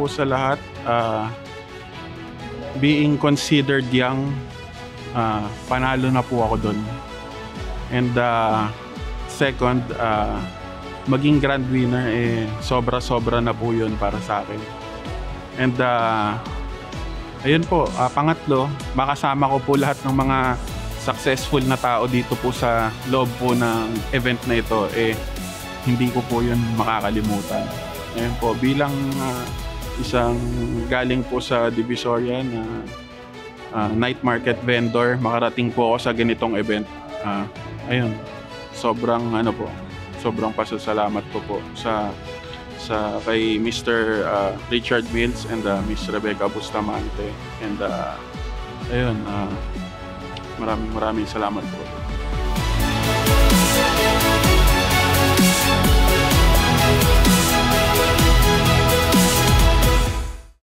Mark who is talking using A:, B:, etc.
A: po sa lahat, being considered young, panalo na po ako dun. And second, maging grand winner, sobra-sobra na po yun para sa akin. And ayun po, pangatlo, makasama ko po lahat ng mga successful na tao dito po sa loob po ng event na ito, hindi ko po yun makakalimutan. Ayun po, bilang isang galing po sa Divisoria na night market vendor, makarating po ako sa ganitong event. Ayun, sobrang pasasalamat ko po sa kay Mr. Richard Mills and Miss Rebecca Bustamante. And ayun, maraming salamat po.